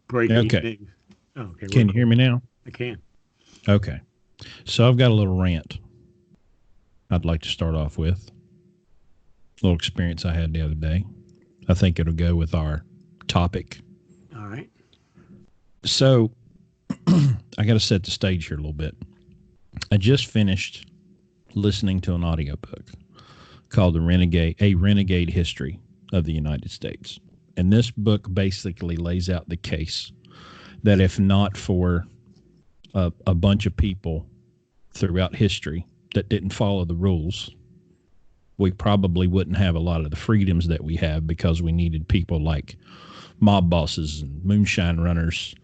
Breaking Okay. news. Oh, okay. Can you hear me now? I can. Okay. So I've got a little rant I'd like to start off with. A little experience I had the other day. I think it'll go with our topic. All right. So I got to set the stage here a little bit. I just finished listening to an audiobook called A Renegade History of the United States. And this book basically lays out the case that if not for a bunch of people throughout history that didn't follow the rules, we probably wouldn't have a lot of the freedoms that we have, because we needed people like mob bosses and moonshine runners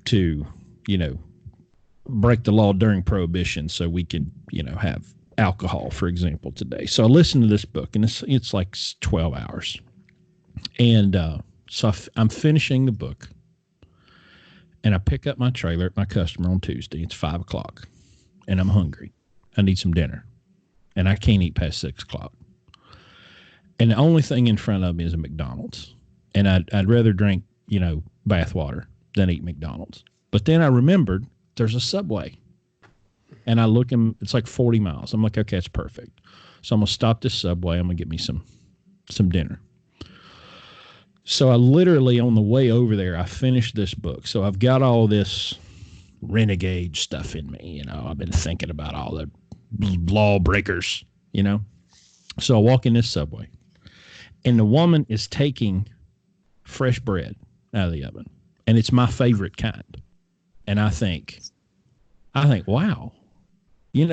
to, break the law during Prohibition so we could, have alcohol, for example, today. So I listened to this book, and it's like 12 hours. And so I'm finishing the book, and I pick up my trailer at my customer on Tuesday. It's 5 o'clock, and I'm hungry. I need some dinner, and I can't eat past 6 o'clock. And the only thing in front of me is a McDonald's, and I'd rather drink, bath water than eat McDonald's. But then I remembered there's a Subway, and I look, and it's like 40 miles. I'm like, okay, it's perfect. So I'm gonna stop this Subway. I'm gonna get me some dinner. So I literally, on the way over there, I finished this book. So I've got all this renegade stuff in me. I've been thinking about all the lawbreakers, So I walk in this Subway, and the woman is taking fresh bread out of the oven, and it's my favorite kind. And I think, wow, I'm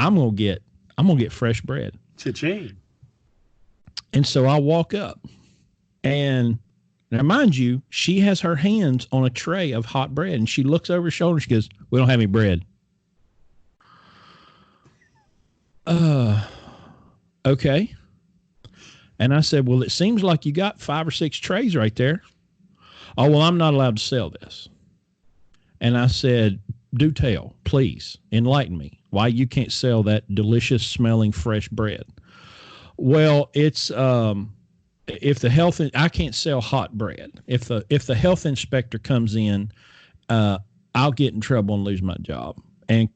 gonna get fresh bread. Cha-ching. And so I walk up, and now, mind you, she has her hands on a tray of hot bread, and she looks over her shoulder. She goes, "We don't have any bread." Okay. And I said, "Well, it seems like you got 5 or 6 trays right there." "Oh, well, I'm not allowed to sell this." And I said, "Do tell, please enlighten me why you can't sell that delicious smelling fresh bread." "Well, it's if the I can't sell hot bread. If the health inspector comes in, I'll get in trouble and lose my job." And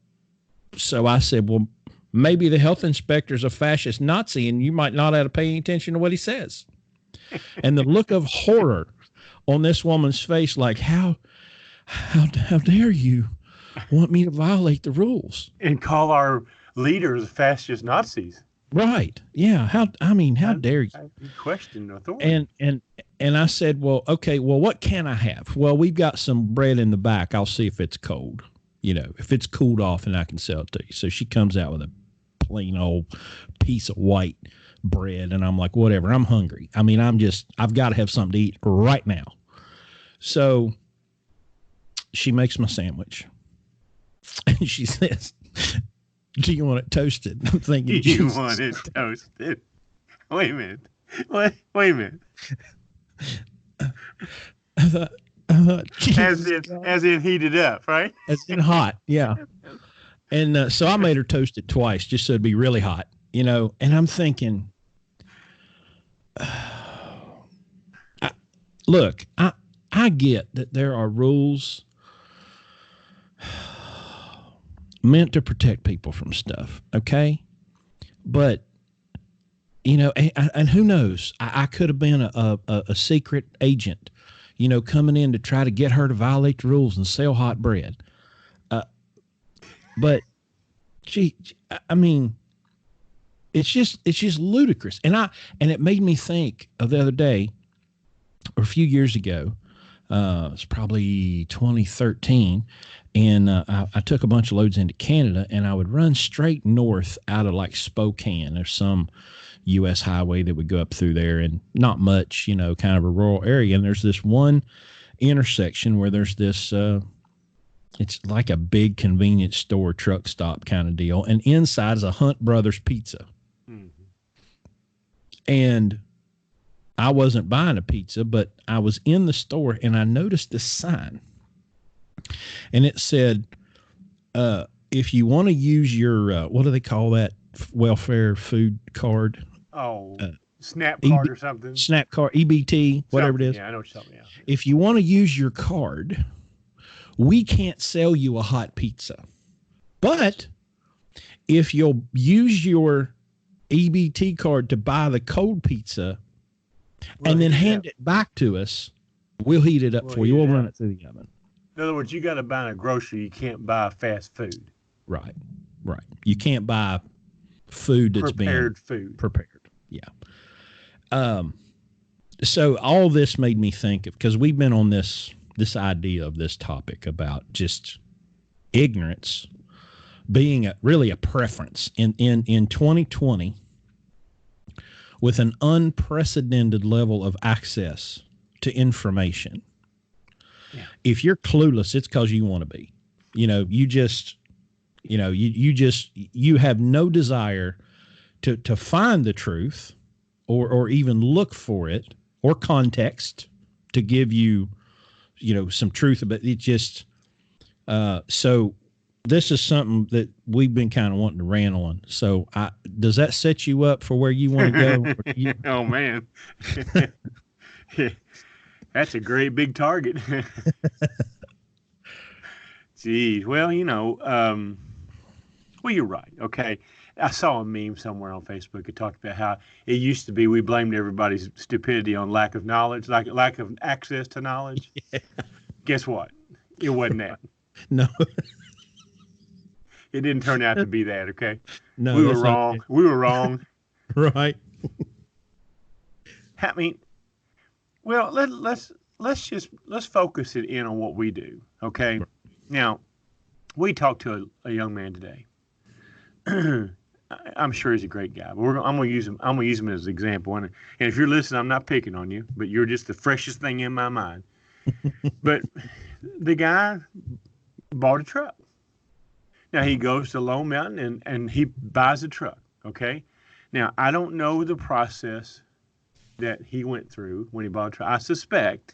so I said, "Well, maybe the health inspector's a fascist Nazi, and you might not have to pay any attention to what he says." And the look of horror on this woman's face, like, how dare you want me to violate the rules and call our leaders fascist Nazis? Right. Yeah. How dare you? You question authority. And I said, "Well, okay, well, what can I have?" "Well, we've got some bread in the back. I'll see if it's cold. If it's cooled off, and I can sell it to you." So she comes out with a plain old piece of white bread, and I'm like, whatever, I'm hungry. I've got to have something to eat right now. So she makes my sandwich, and she says, "Do you want it toasted?" I'm thinking, "Do you want it toasted?" Wait a minute. Wait a minute. I thought, as in heated up, right? As in hot, yeah. And so I made her toast it twice, just so it'd be really hot, And I'm thinking, look, I get that there are rules meant to protect people from stuff, okay? But, and who knows? I could have been a secret agent, coming in to try to get her to violate the rules and sell hot bread. But, it's just ludicrous. And it made me think of the other day, or a few years ago. It's probably 2013, and I took a bunch of loads into Canada, and I would run straight north out of like Spokane. There's some U.S. highway that would go up through there, and not much, kind of a rural area. And there's this one intersection where there's this, it's like a big convenience store truck stop kind of deal, and inside is a Hunt Brothers Pizza. Mm-hmm. And I wasn't buying a pizza, but I was in the store, and I noticed this sign, and it said, if you want to use your what do they call that welfare food card? Oh, Snap EB, card or something. Snap card, EBT, whatever it is. Yeah, I know what you're talking about. If you want to use your card, we can't sell you a hot pizza. But if you'll use your EBT card to buy the cold pizza and then hand it back to us, we'll heat it up for you. We'll run it through the oven. In other words, you got to buy a grocery. You can't buy fast food. Right. You can't buy food that's prepared food. Prepared. Yeah. So all this made me think of, because we've been on this idea of this topic about just ignorance being really a preference in 2020 with an unprecedented level of access to information. Yeah. If you're clueless, it's because you want to be. You have no desire to find the truth or even look for it or context to give you, some truth. But it just, so this is something that we've been kind of wanting to rant on. So does that set you up for where you want to go? Oh, man. That's a great big target. Geez. Well, you're right. Okay. I saw a meme somewhere on Facebook. It talked about how it used to be we blamed everybody's stupidity on lack of knowledge, lack of access to knowledge. Yeah. Guess what? It wasn't that. No. It didn't turn out to be that, okay? No. We were wrong. We were wrong. Right. I mean, well, let's focus it in on what we do, okay? Right. Now, we talked to a young man today. I'm sure he's a great guy, but I'm gonna use him. I'm gonna use him as an example. And if you're listening, I'm not picking on you, but you're just the freshest thing in my mind. But the guy bought a truck. Now he goes to Lone Mountain and he buys a truck. Okay. Now I don't know the process that he went through when he bought a truck. I suspect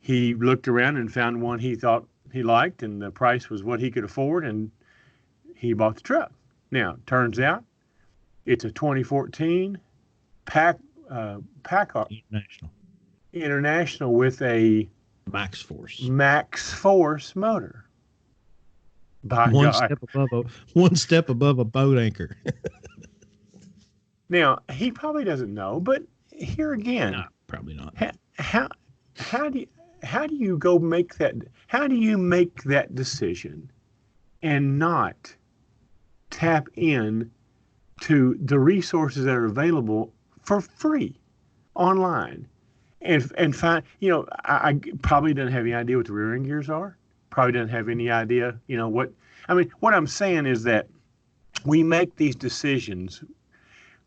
he looked around and found one he thought he liked, and the price was what he could afford, and he bought the truck. Now, turns out it's a 2014 Packard International with a Max Force motor. One step above a boat anchor. Now, he probably doesn't know, but here again, no, probably not. How do you go make that? How do you make that decision and not tap in to the resources that are available for free online and find, I probably doesn't have any idea what the rear end gears are. Probably doesn't have any idea, what I'm saying is that we make these decisions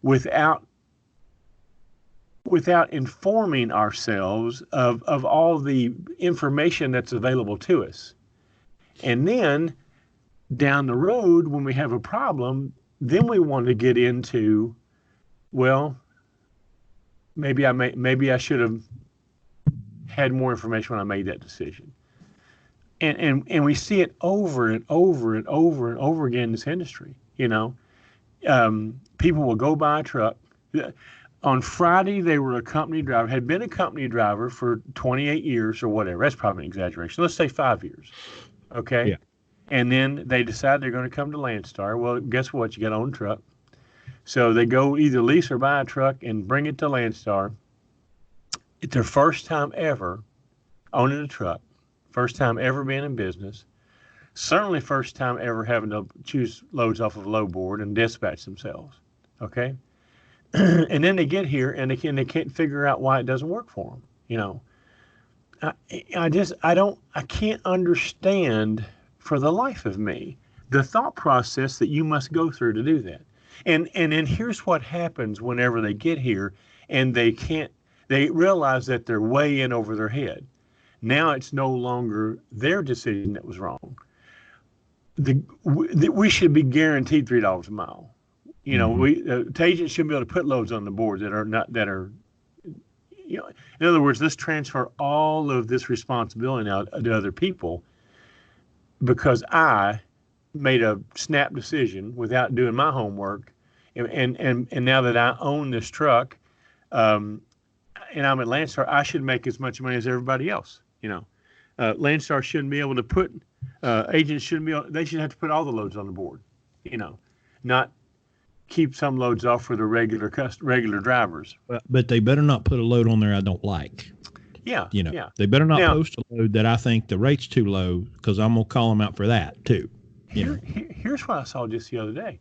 without informing ourselves of all the information that's available to us. And then down the road, when we have a problem, then we want to get into, well, maybe I should have had more information when I made that decision. And we see it over and over and over and over again in this industry. People will go buy a truck. On Friday, they were had been a company driver for 28 years or whatever. That's probably an exaggeration. Let's say 5 years. Okay. Yeah. And then they decide they're going to come to Landstar. Well, guess what? You got to own a truck. So they go either lease or buy a truck and bring it to Landstar. It's their first time ever owning a truck. First time ever being in business. Certainly first time ever having to choose loads off of a load board and dispatch themselves. Okay. And then they get here and they can't figure out why it doesn't work for them. I can't understand for the life of me the thought process that you must go through to do that. And then here's what happens whenever they get here and they realize that they're way in over their head. Now it's no longer their decision that was wrong. We should be guaranteed $3 a mile. Agents should be able to put loads on the board that are in other words, let's transfer all of this responsibility now to other people, because I made a snap decision without doing my homework, and now that I own this truck, um, and I'm at Landstar, I should make as much money as everybody else. Landstar shouldn't be able to put agents shouldn't be. They should have to put all the loads on the board. Not keep some loads off for the regular drivers. But they better not put a load on there I don't like. Yeah. They better not post a load that I think the rate's too low, because I'm gonna call them out for that too. Here's what I saw just the other day.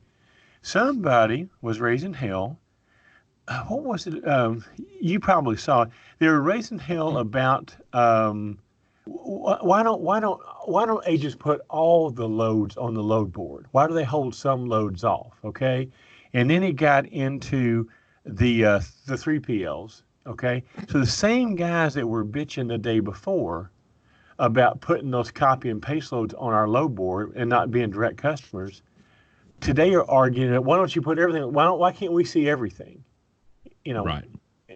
Somebody was raising hell. What was it? You probably saw it. They were raising hell about why don't agents put all the loads on the load board? Why do they hold some loads off? Okay, and then it got into the 3PLs. Okay, so the same guys that were bitching the day before about putting those copy and paste loads on our load board and not being direct customers, today are arguing that why don't you put everything? Why can't we see everything? Right.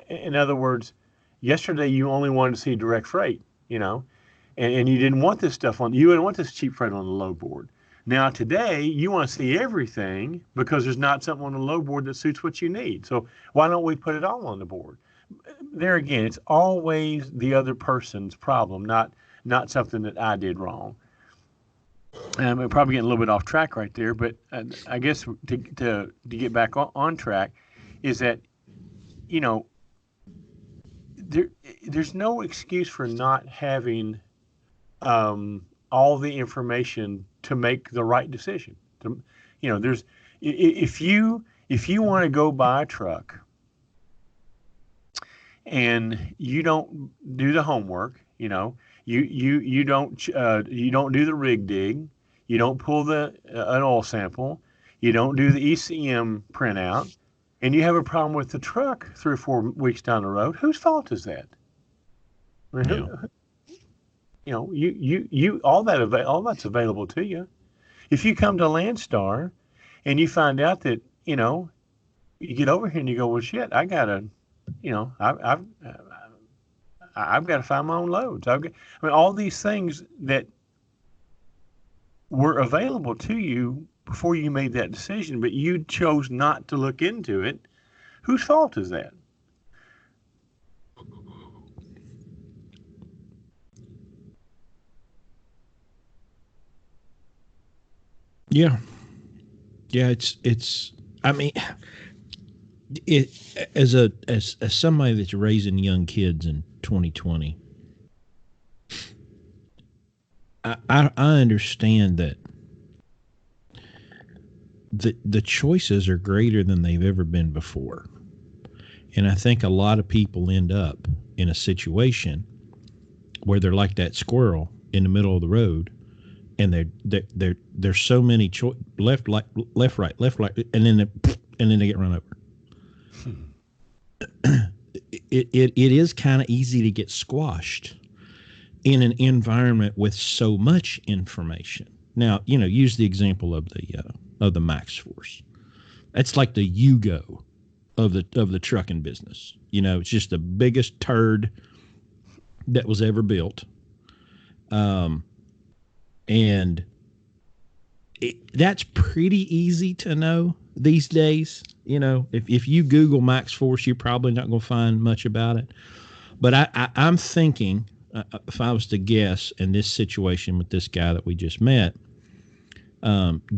In other words, yesterday you only wanted to see direct freight, and you didn't want this stuff you didn't want this cheap freight on the load board. Now today you want to see everything because there's not something on the load board that suits what you need. So why don't we put it all on the board? There again, it's always the other person's problem, not something that I did wrong. And I'm probably getting a little bit off track right there, but I guess to get back on track is that, there's no excuse for not having all the information to make the right decision. There's if you want to go buy a truck and you don't do the homework, you don't do the rig dig, you don't pull an oil sample, you don't do the ECM printout, and you have a problem with the truck 3 or 4 weeks down the road, whose fault is that? I mean, all that's available to you. If you come to Landstar and you find out that, you get over here and you go, well, shit, I gotta, I've got to find my own loads. All these things that were available to you before you made that decision, but you chose not to look into it. Whose fault is that? Yeah. It's. I mean, as somebody that's raising young kids in 2020, I understand that the choices are greater than they've ever been before. And I think a lot of people end up in a situation where they're like that squirrel in the middle of the road, and there's so many left, right, and then they get run over. It is kind of easy to get squashed in an environment with so much information. Now, use the example of the MaxxForce. That's like the Yugo of the trucking business. It's just the biggest turd that was ever built. And that's pretty easy to know these days. If you Google MaxxForce, you're probably not going to find much about it. But I'm thinking, if I was to guess in this situation with this guy that we just met,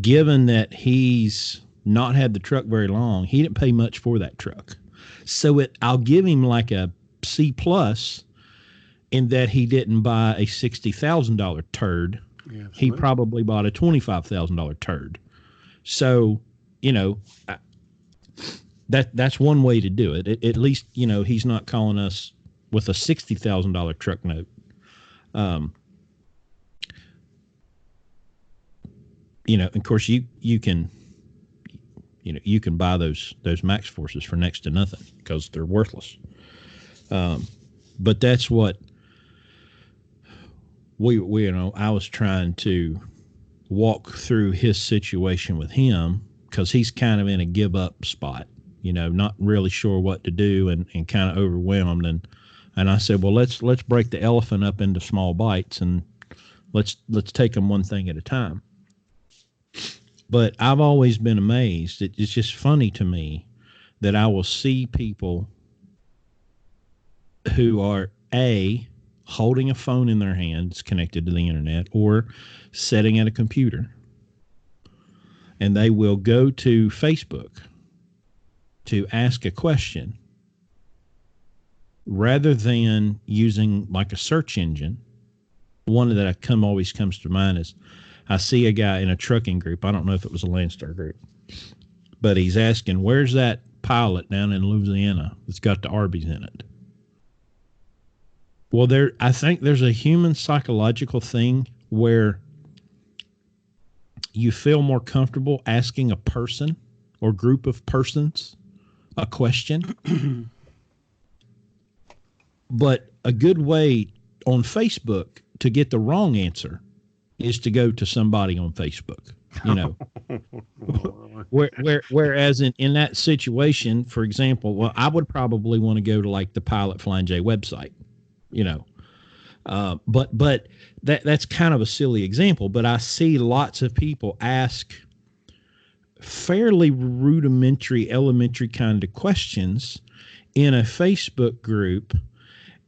given that he's not had the truck very long, he didn't pay much for that truck. So I'll give him like a C+ in that he didn't buy a $60,000 turd. Yeah, he probably bought a $25,000 turd. So, that's one way to do it. At least, he's not calling us with a $60,000 truck note. Of course you can buy those MaxxForces for next to nothing because they're worthless. But that's what I was trying to walk through his situation with him, because he's kind of in a give up spot, not really sure what to do and kind of overwhelmed. And I said, well, let's break the elephant up into small bites and let's take them one thing at a time. But I've always been amazed. It's just funny to me that I will see people who are holding a phone in their hands connected to the internet or sitting at a computer, and they will go to Facebook to ask a question rather than using like a search engine. One that always comes to mind is I see a guy in a trucking group. I don't know if it was a Landstar group, but he's asking, where's that pilot down in Louisiana that's got the Arby's in it? Well, I think there's a human psychological thing where you feel more comfortable asking a person or group of persons a question. But a good way on Facebook to get the wrong answer is to go to somebody on Facebook, you know. Whereas in that situation, for example, well, I would probably want to go to like the Pilot Flying J website, you know. But that's kind of a silly example, but I see lots of people ask fairly rudimentary, elementary kind of questions in a Facebook group,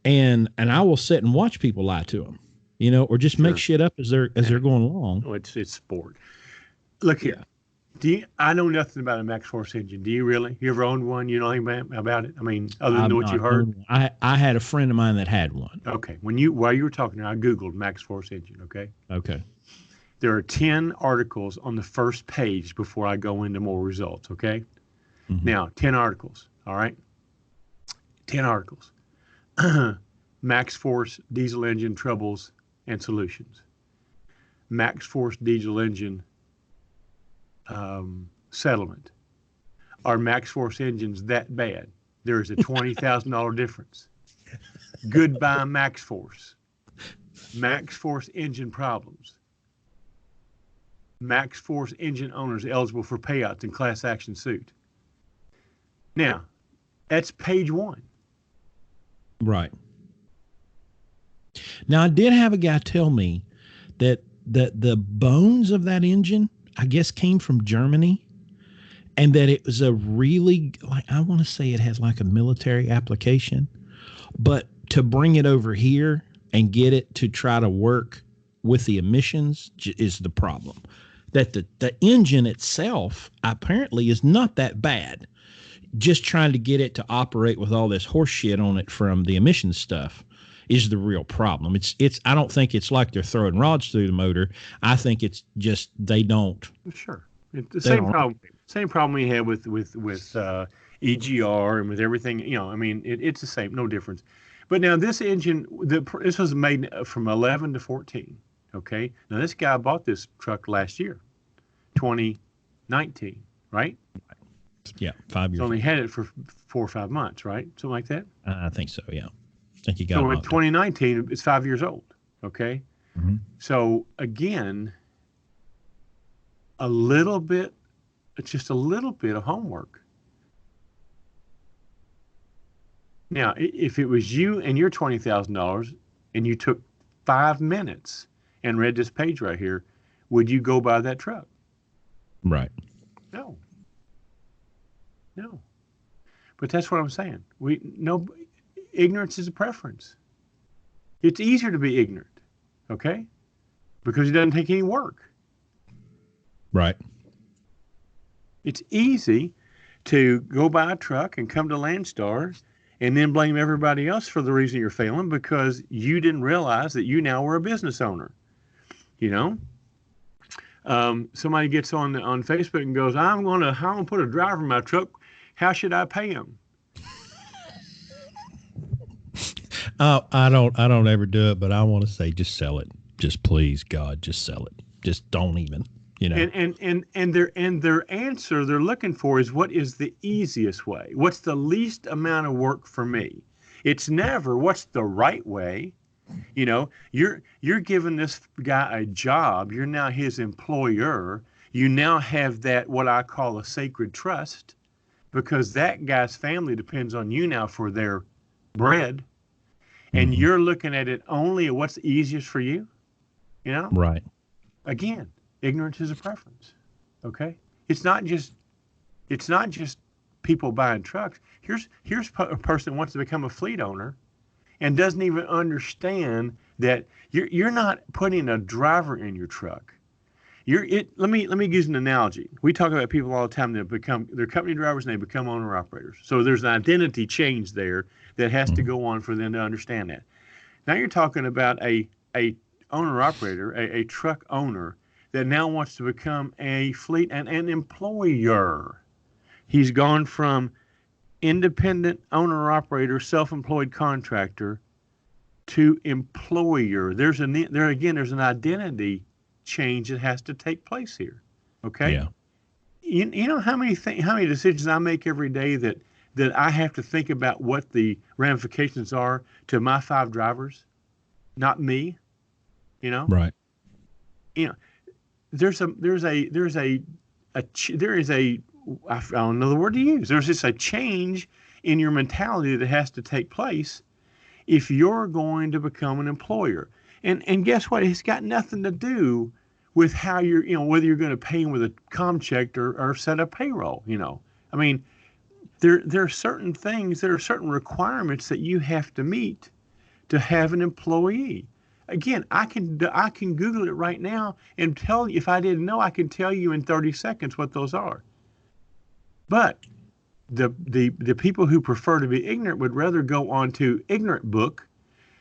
and I will sit and watch people lie to them, you know, or just make shit up as they're going along. Oh, it's sport. Look here. I know nothing about a Max Force engine. Do you really? You ever owned one? You know anything about it? I mean, other than what you heard? I had a friend of mine that had one. Okay. While you were talking, I Googled Max Force engine, okay? Okay. There are 10 articles on the first page before I go into more results, okay? Mm-hmm. Now, 10 articles, all right? 10 articles. Max Force diesel engine troubles and solutions. Max Force diesel engine settlement. Are Max Force engines that bad? There is a $20,000 difference. Goodbye, Max Force. Max Force engine problems. Max Force engine owners eligible for payouts in class action suit. Now, that's page 1. Right. Now, I did have a guy tell me that the bones of that engine, I guess, came from Germany, and that it was a really, like, I want to say it has like a military application, but to bring it over here and get it to try to work with the emissions is the problem. That the engine itself apparently is not that bad. Just trying to get it to operate with all this horse shit on it from the emissions stuff is the real problem. I don't think it's like they're throwing rods through the motor. I think it's just they don't. Sure, it's the same problem. Same problem we had with EGR and with everything. You know, I mean, it's the same, no difference. But now this engine, this was made from 11 to 14. Okay. Now this guy bought this truck last year, 2019, right? Yeah, 5 years. So only had it for 4 or 5 months, right? Something like that. I think so. Yeah. I think you got. So in 2019, it's 5 years old. Okay. Mm-hmm. So again, it's just a little bit of homework. Now, if it was you and your $20,000 and you took 5 minutes and read this page right here, would you go buy that truck? Right. No. But that's what I'm saying. Ignorance is a preference. It's easier to be ignorant, okay? Because it doesn't take any work. Right. It's easy to go buy a truck and come to Landstar and then blame everybody else for the reason you're failing because you didn't realize that you now were a business owner. You know? Somebody gets on Facebook and goes, I'm gonna put a driver in my truck. How should I pay him? I don't ever do it, but I want to say, just sell it. Just please, God, just sell it. Just don't even, you know. And their answer they're looking for is what is the easiest way? What's the least amount of work for me? It's never what's the right way. You know, you're giving this guy a job. You're now his employer. You now have that what I call a sacred trust, because that guy's family depends on you now for their bread. And you're looking at it only at what's easiest for you, you know? Right. Again, ignorance is a preference. Okay, it's not just people buying trucks. Here's a person who wants to become a fleet owner and doesn't even understand that you're not putting a driver in your truck. Let me use an analogy. We talk about people all the time that they're company drivers and they become owner operators. So there's an identity change there that has to go on for them to understand that. Now you're talking about a owner operator, a truck owner that now wants to become a fleet and an employer. He's gone from independent owner operator, self-employed contractor to employer. There's an identity change that has to take place here. Okay. Yeah. You know how many decisions I make every day that I have to think about what the ramifications are to my 5 drivers, not me. You know. Right. You know, there is a I don't know the word to use. There's just a change in your mentality that has to take place if you're going to become an employer. And guess what? It's got nothing to do with how you're, whether you're going to pay them with a com check or set up payroll. I mean, there are certain things, there are certain requirements that you have to meet to have an employee. Again, I can Google it right now and tell you. If I didn't know, I can tell you in 30 seconds what those are. But the people who prefer to be ignorant would rather go on to Ignorant Book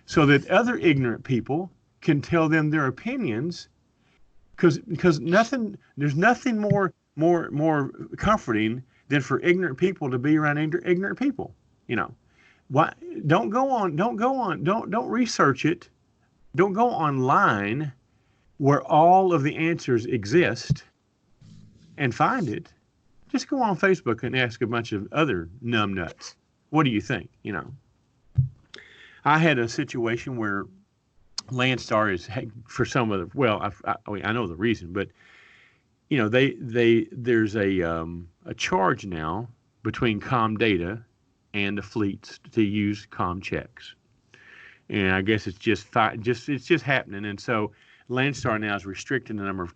so that other ignorant people can tell them their opinions, because there's nothing more comforting than for ignorant people to be around ignorant people. Why don't research it. Don't go online where all of the answers exist and find it. Just go on Facebook and ask a bunch of other numbnuts. What do you think? I had a situation where Landstar is, for some of the, I know the reason, but there's a charge now between Comdata and the fleets to use com checks, and I guess it's just happening, and so Landstar now is restricting the number of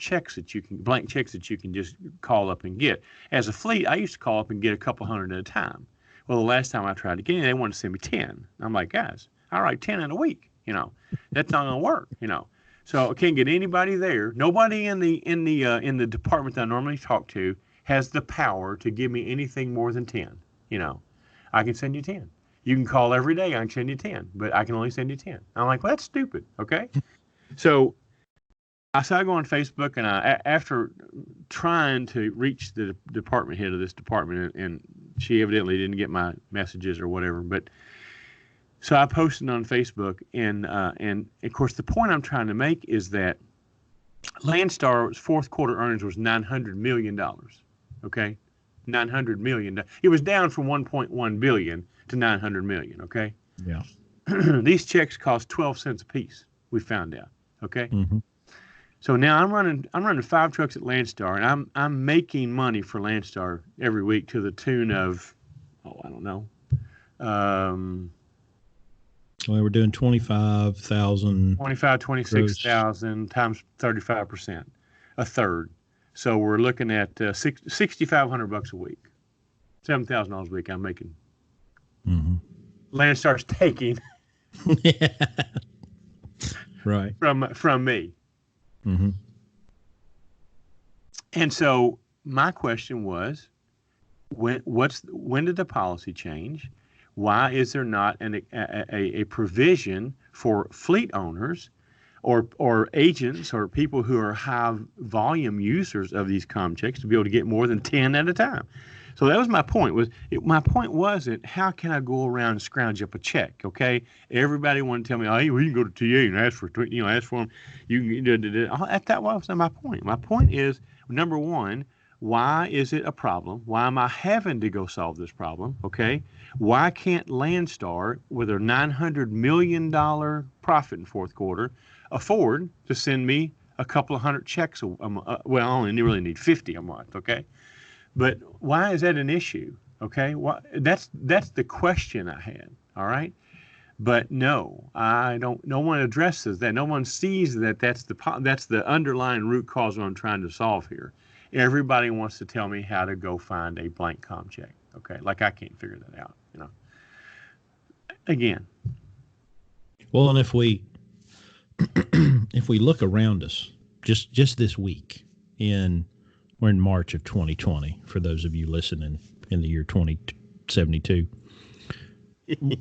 blank checks that you can just call up and get. As a fleet, I used to call up and get a couple hundred at a time. Well, the last time I tried to get in, they wanted to send me 10. I'm like, guys, I write 10 in a week. That's not gonna work. So I can't get anybody there. Nobody in the department that I normally talk to has the power to give me anything more than 10. I can send you 10. You can call every day. I can send you 10, but I can only send you 10. I'm like, well, that's stupid. Okay, so I go on Facebook, and after trying to reach the department head of this department, and she evidently didn't get my messages or whatever, but so I posted on Facebook, and of course the point I'm trying to make is that Landstar's fourth quarter earnings was $900 million. Okay, $900 million. It was down from 1.1 billion to 900 million. Okay. Yeah. These checks cost 12 cents a piece. We found out. Okay. Mm-hmm. So now I'm running 5 trucks at Landstar, and I'm making money for Landstar every week to the tune of, I don't know. Well, we're doing 25,000. 26,000 times 35%, a third. So we're looking at $6,500 a week, $7,000 a week. I'm making. Mm-hmm. Landstar's taking. Yeah. Right. From me. Mm-hmm. And so my question was, when did the policy change? Why is there not a provision for fleet owners or agents or people who are high volume users of these com checks to be able to get more than 10 at a time? So that was my point. My point wasn't how can I go around and scrounge up a check? Okay, everybody wanted to tell me, oh, you can go to TA and ask for them. That wasn't my point. My point is, number one, why is it a problem? Why am I having to go solve this problem? Okay, why can't Landstar, with their $900 million profit in fourth quarter, afford to send me a couple of hundred checks? Well, I only really need 50 a month. Okay. But why is that an issue? Okay, that's the question I had. All right, but no, I don't. No one addresses that. No one sees that. That's the underlying root cause what I'm trying to solve here. Everybody wants to tell me how to go find a blank com check. Okay, like I can't figure that out. Again. Well, and if we look around us, just this week, we're in March of 2020. For those of you listening in the year 2072,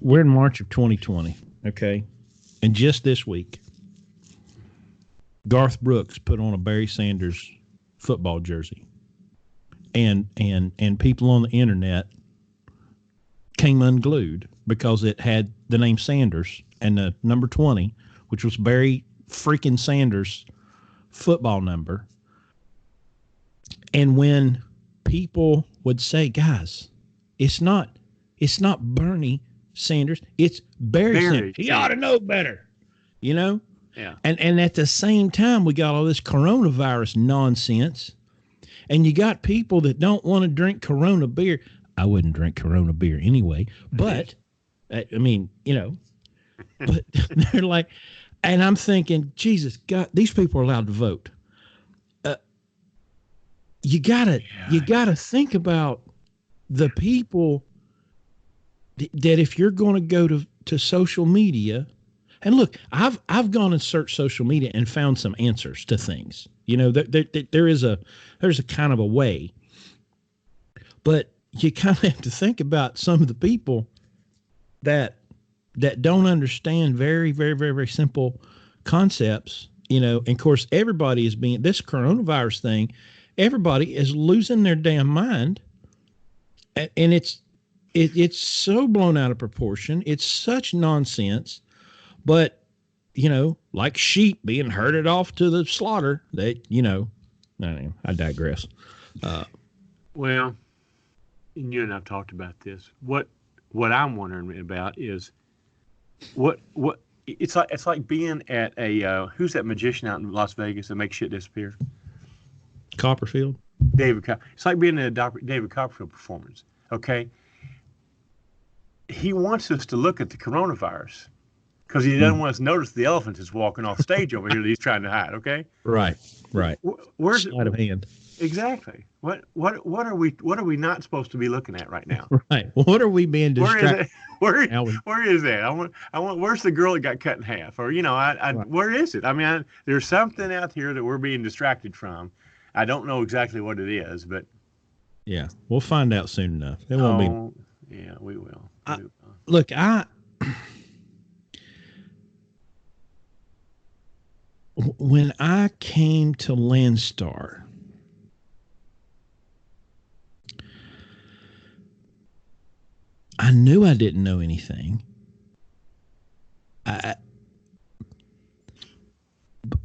we're in March of 2020. Okay, and just this week, Garth Brooks put on a Barry Sanders football jersey, and people on the internet came unglued because it had the name Sanders and the number 20, which was Barry freaking Sanders' football number. And when people would say, guys, it's not Bernie Sanders, it's Barry Sanders. He ought to know better, Yeah. And at the same time, we got all this coronavirus nonsense, and you got people that don't want to drink Corona beer. I wouldn't drink Corona beer anyway, but I mean, but they're like, and I'm thinking, Jesus God, these people are allowed to vote. You gotta think about the people that if you're going to go to social media, and look, I've gone and searched social media and found some answers to things. There's a kind of a way, but you kind of have to think about some of the people that don't understand very, very, very, very simple concepts, and of course everybody is being this coronavirus thing. Everybody is losing their damn mind, and it's so blown out of proportion. It's such nonsense, but like sheep being herded off to the slaughter. I digress. Well, and you and I've talked about this. What I'm wondering about is what it's like being at a who's that magician out in Las Vegas that makes shit disappear? Copperfield. David Copperfield. It's like being at a David Copperfield performance. Okay, he wants us to look at the coronavirus because he doesn't want us to notice the elephant that's walking off stage over here that he's trying to hide. Okay, right. Where's sleight of hand? Exactly. What are we not supposed to be looking at right now? Right. What are we being distracted? Where is that? I want. Where's the girl that got cut in half? Or right. Where is it? I mean, there's something out here that we're being distracted from. I don't know exactly what it is, but yeah, we'll find out soon enough. It won't be. Yeah, we will. Look, when I came to Landstar, I knew I didn't know anything.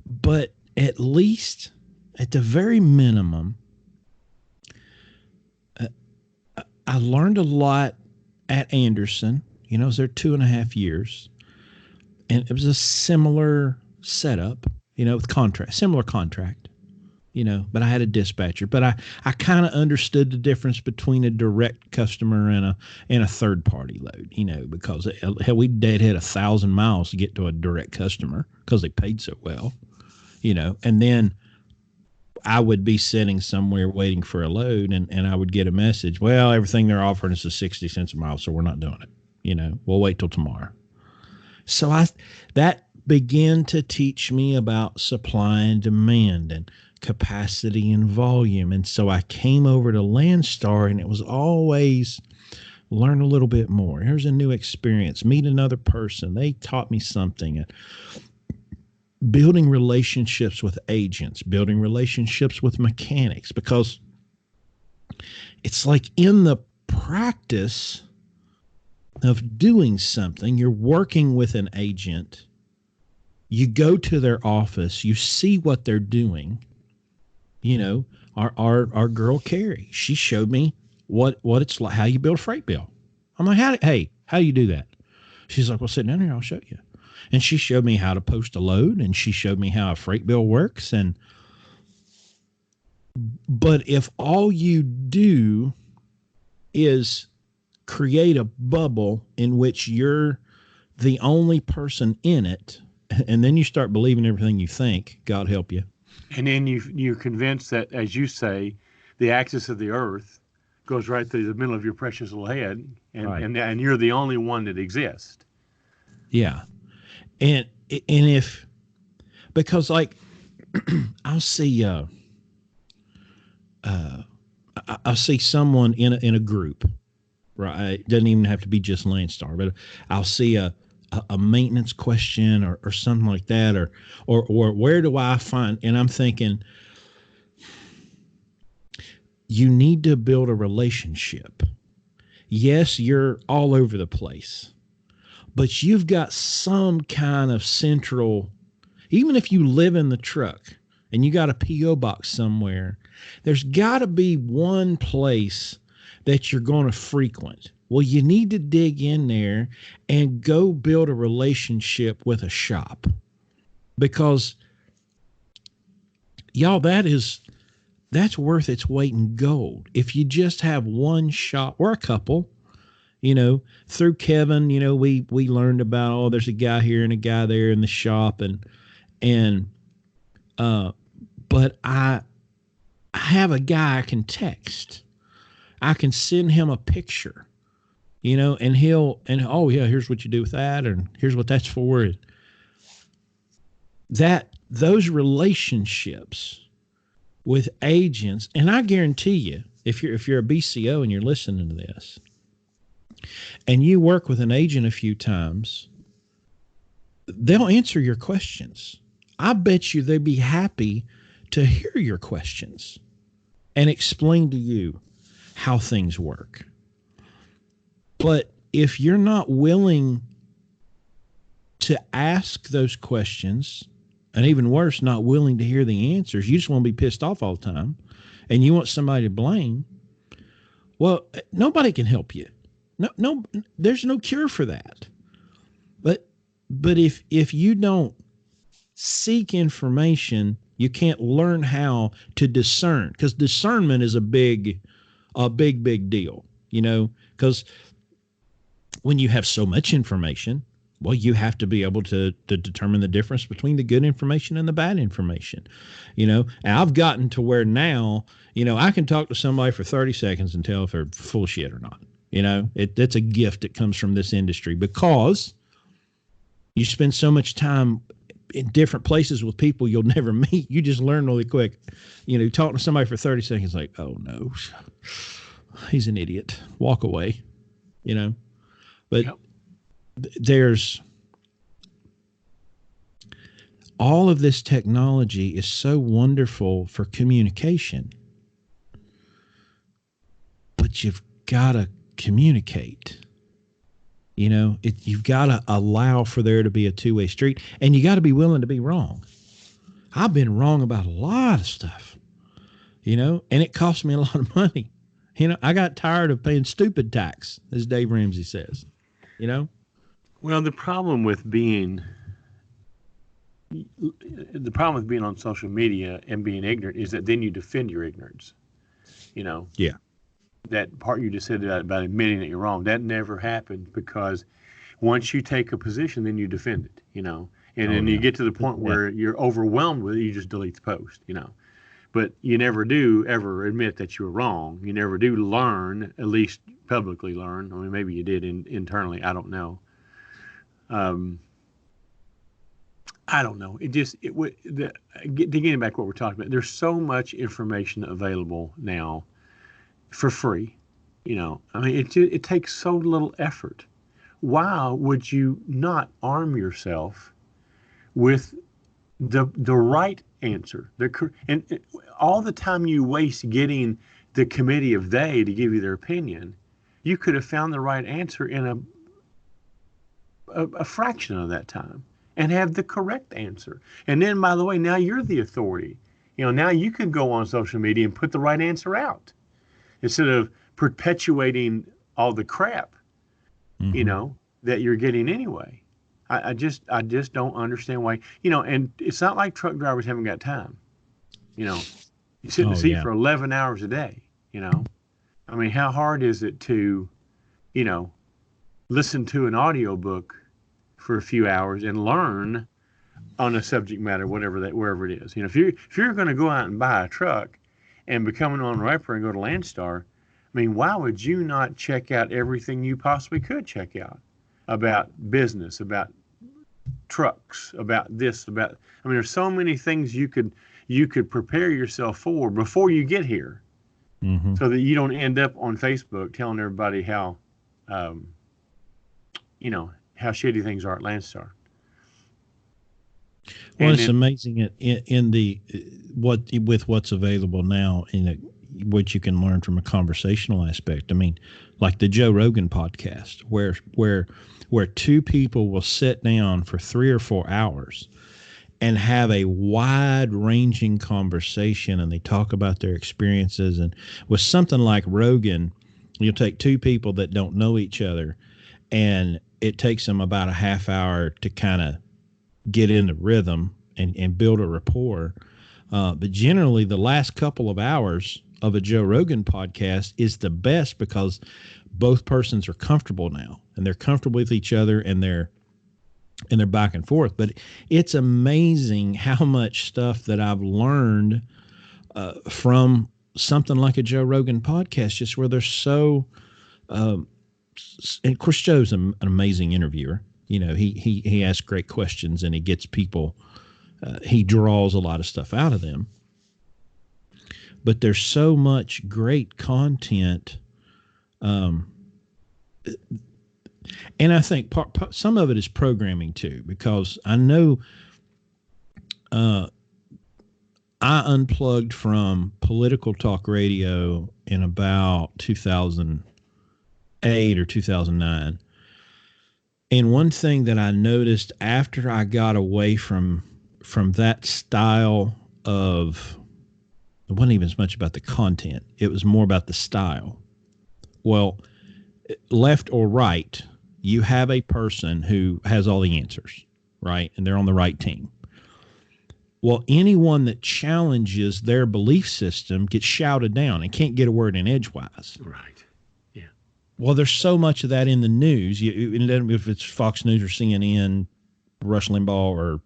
But at least, at the very minimum, I learned a lot at Anderson. I was there 2.5 years, and it was a similar setup, with similar contract, but I had a dispatcher. But I kind of understood the difference between a direct customer and a third party load, because we deadhead 1,000 miles to get to a direct customer because they paid so well, and then I would be sitting somewhere waiting for a load, and I would get a message. Well, everything they're offering is 60 cents a mile, so we're not doing it. We'll wait till tomorrow. So that began to teach me about supply and demand and capacity and volume. And so I came over to Landstar, and it was always learn a little bit more. Here's a new experience. Meet another person. They taught me something. Building relationships with agents, building relationships with mechanics, because it's like in the practice of doing something, you're working with an agent, you go to their office, you see what they're doing. Our girl Carrie, she showed me what it's like, how you build a freight bill. I'm like, how do you do that? She's like, well, sit down here, I'll show you. And she showed me how to post a load, and she showed me how a freight bill works. But if all you do is create a bubble in which you're the only person in it, and then you start believing everything you think, God help you, And then you're convinced that, as you say, the axis of the Earth goes right through the middle of your precious little head, and Right. and you're the only one that exists. Yeah. And if, because like I'll see uh I'll see someone in a group, right? It doesn't even have to be just Landstar, but I'll see a maintenance question or something like that, or where do I find, and I'm thinking you need to build a relationship. Yes, you're all over the place, but you've got some kind of central, even if you live in the truck and you got a PO box somewhere, there's got to be one place that you're going to frequent. Well, you need to dig in there and go build a relationship with a shop, because y'all, that's worth its weight in gold. If you just have one shop or a couple, through Kevin, we learned about, oh, there's a guy here and a guy there in the shop, and uh but I have a guy I can text. I can send him a picture, and oh yeah, here's what you do with that, and here's what that's for. That those relationships with agents, and I guarantee you, if you're a BCO and you're listening to this, and you work with an agent a few times, they'll answer your questions. I bet you they'd be happy to hear your questions and explain to you how things work. But if you're not willing to ask those questions, and even worse, not willing to hear the answers, you just want to be pissed off all the time, and you want somebody to blame, well, nobody can help you. No, there's no cure for that. But if you don't seek information, you can't learn how to discern, because discernment is a big deal, because when you have so much information, well, you have to be able to determine the difference between the good information and the bad information. And I've gotten to where now, I can talk to somebody for 30 seconds and tell if they're full of shit or not. It's a gift that comes from this industry, because you spend so much time in different places with people you'll never meet. You just learn really quick. Talking to somebody for 30 seconds, like, oh no, he's an idiot. Walk away. But Yep. There's all of this technology is so wonderful for communication, but you've got to communicate. You've got to allow for there to be a two-way street, and you got to be willing to be wrong. I've been wrong about a lot of stuff, and it cost me a lot of money. I got tired of paying stupid tax, as Dave Ramsey says. Well, the problem with being on social media and being ignorant is that then you defend your ignorance. Yeah. That part you just said about admitting that you're wrong, that never happened, because once you take a position, then you defend it, and then you get to the point where you're overwhelmed with it, you just delete the post, but you never do ever admit that you were wrong. You never do learn, at least publicly learn. I mean, maybe you did internally. I don't know. I don't know. Getting back to what we're talking about, there's so much information available now for free. I mean, it takes so little effort. Why would you not arm yourself with the right answer? And all the time you waste getting the committee of they to give you their opinion, you could have found the right answer in a fraction of that time and have the correct answer. And then, by the way, now you're the authority. Now you can go on social media and put the right answer out instead of perpetuating all the crap, that you're getting anyway. I just don't understand why, and it's not like truck drivers haven't got time. You sit in the seat for 11 hours a day, I mean, how hard is it to, listen to an audiobook for a few hours and learn on a subject matter, wherever it is. You know, if you're going to go out and buy a truck and become an owner-operator and go to Landstar, I mean, why would you not check out everything you possibly could check out about business, about trucks, about this, about, I mean, there's so many things you could prepare yourself for before you get here, so that you don't end up on Facebook telling everybody how, you know, how shitty things are at Landstar. Well, it's amazing in the with what's available now, what you can learn from a conversational aspect. I mean, like the Joe Rogan podcast, where two people will sit down for 3 or 4 hours and have a wide-ranging conversation, and they talk about their experiences. And with something like Rogan, you'll take two people that don't know each other, and it takes them about a half hour to kind of get in the rhythm and build a rapport. But generally, the last couple of hours of a Joe Rogan podcast is the best, because both persons are comfortable now, and they're comfortable with each other, and they're back and forth. But it's amazing how much stuff that I've learned from something like a Joe Rogan podcast, just where they're so, and of course, Joe's an amazing interviewer. You know, he asks great questions, and he gets people, he draws a lot of stuff out of them. But there's so much great content. And I think some of it is programming too, because I know I unplugged from political talk radio in about 2008 or 2009. And one thing that I noticed after I got away from that style of, it wasn't even as much about the content, it was more about the style. Well, left or right, you have a person who has all the answers, right? And they're on the right team. Well, anyone that challenges their belief system gets shouted down and can't get a word in edgewise. Right. Yeah. Well, there's so much of that in the news. If it's Fox News or CNN, Rush Limbaugh or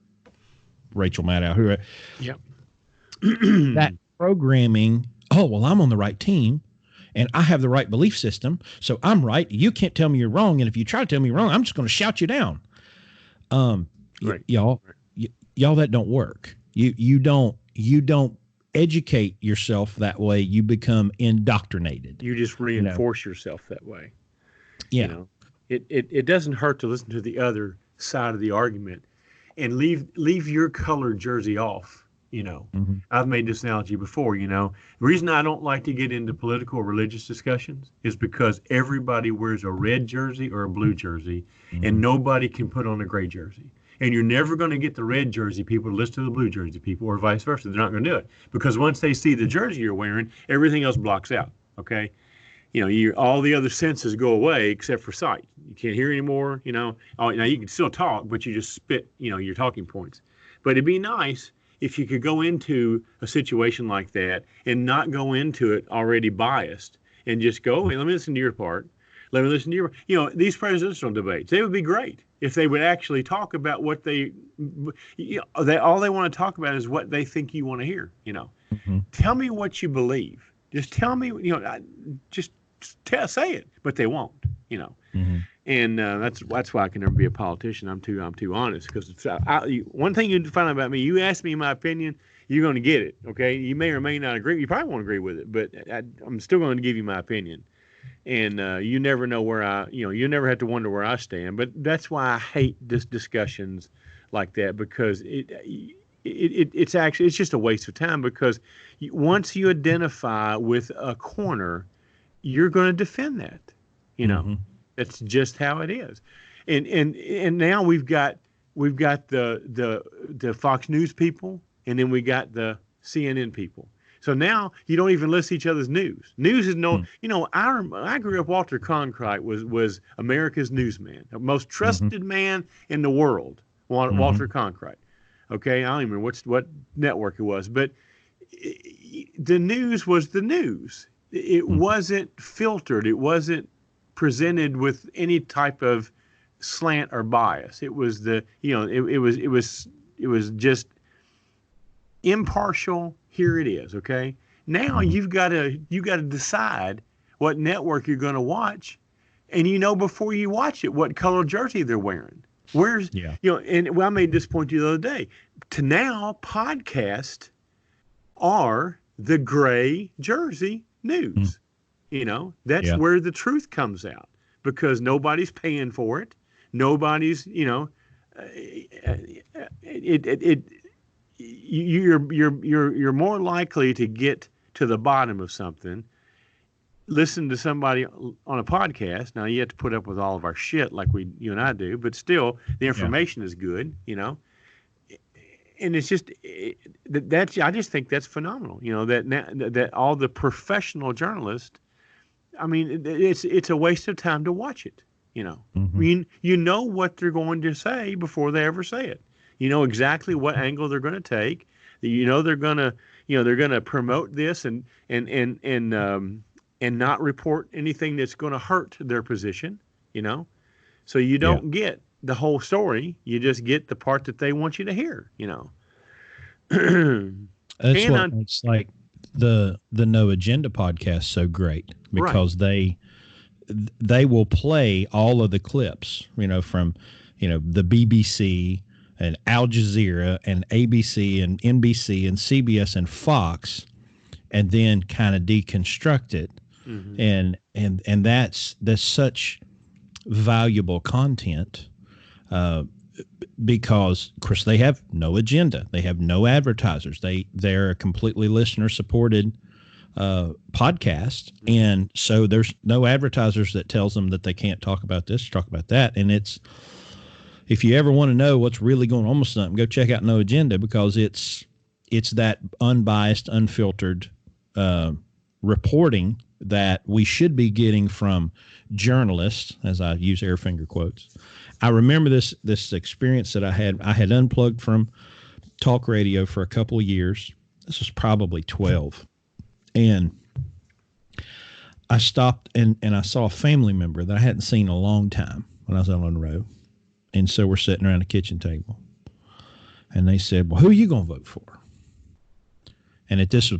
Rachel Maddow, whoever. Yep. That programming, oh, well, I'm on the right team, and I have the right belief system, so I'm right. You can't tell me you're wrong, and if you try to tell me you're wrong, I'm just going to shout you down. Right. Y'all, that don't work. You don't educate yourself that way. You become indoctrinated. You just reinforce yourself that way. Yeah. You know, it doesn't hurt to listen to the other side of the argument and leave your colored jersey off. You know, I've made this analogy before. You know, the reason I don't like to get into political or religious discussions is because everybody wears a red jersey or a blue jersey, and nobody can put on a gray jersey. And you're never going to get the red jersey people to listen to the blue jersey people, or vice versa. They're not going to do it, because once they see the jersey you're wearing, everything else blocks out. Okay, you know, all the other senses go away except for sight. You can't hear anymore. You know, now you can still talk, but you just spit, you know, your talking points. But it'd be nice if you could go into a situation like that and not go into it already biased, and just go, hey, let me listen to your part. Let me listen to your, you know, these presidential debates, they would be great if they would actually talk about what all they want to talk about is what they think you want to hear. You know, tell me what you believe. Just tell me, you know, say it, but they won't, you know. And that's why I can never be a politician. I'm too honest, because one thing you find out about me, you ask me my opinion, you're going to get it. Okay, you may or may not agree. You probably won't agree with it, but I'm still going to give you my opinion. And you never know where you never have to wonder where I stand. But that's why I hate discussions like that, because it's just a waste of time, because once you identify with a corner, you're going to defend that. You know, that's just how it is. And now we've got the Fox News people, and then we got the CNN people. So now you don't even list each other's news. News is no, you know, I grew up, Walter Cronkite was America's newsman, the most trusted man in the world, Walter Cronkite. Okay, I don't even remember what network it was, but the news was the news. It wasn't filtered. It wasn't presented with any type of slant or bias. It was it just impartial. Here it is. Okay. Now you've got to decide what network you're going to watch, and before you watch it what color jersey they're wearing. And I made this point to you the other day. To now, podcasts are the gray jersey news. That's where the truth comes out, because nobody's paying for it. Nobody's, you're more likely to get to the bottom of something. Listen to somebody on a podcast. Now you have to put up with all of our shit like you and I do, but still the information is good, and it's just I just think that's phenomenal. That all the professional journalists, I mean, it's a waste of time to watch it. You know what they're going to say before they ever say it. You know exactly what angle they're going to take. They're going to promote this and not report anything that's going to hurt their position. So you don't get the whole story. You just get the part that they want you to hear. That's what makes like the No Agenda podcast so great, because they will play all of the clips, from the BBC and Al Jazeera and ABC and NBC and CBS and Fox, and then kind of deconstruct it. Mm-hmm. And that's such valuable content, because of course they have no agenda. They have no advertisers. They're a completely listener supported podcast. And so there's no advertisers that tells them that they can't talk about this, talk about that. And if you ever want to know what's really going on with something, go check out No Agenda, because it's that unbiased, unfiltered reporting that we should be getting from journalists, as I use air finger quotes. I remember this experience that I had. I had unplugged from talk radio for a couple of years. This was probably 12. And I stopped and I saw a family member that I hadn't seen in a long time when I was out on the road. And so we're sitting around the kitchen table. And they said, well, who are you going to vote for? And at this